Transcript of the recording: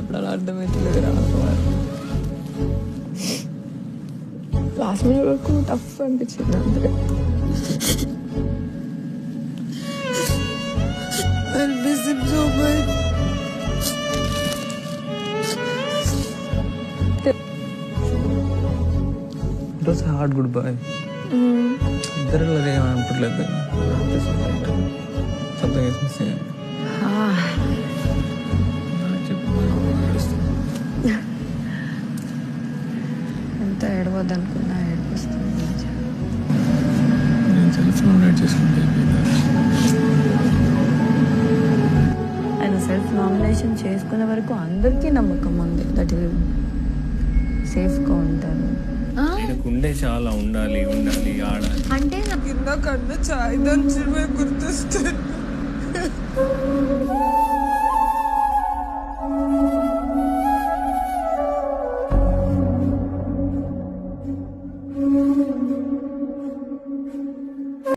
చెప్పడాలో అర్థమవుతుంది నాకు. Last minute వరకు టఫ్ అనిపించింది అంతే. I miss him so much. It was a hard goodbye. ఇద్దరు ఏమనుకోవట్లేదు. Something is missing. ఎంత ఏడవద్దనుకున్నా ఏడిపిస్తుంది. నేను సెల్ఫ్ నామినేట్ చేసుకుంటే ఆయన సెల్ఫ్ నామినేషన్ చేసుకునే వరకు అందరికీ నమ్మకం ఉంది దట్ విల్ సేఫ్గా ఉంటారు. ఉండే చాలా ఉండాలి ఆడాలి అంటే కింద కన్నా చాయ్ దంచడమే గుర్తొస్తుంది.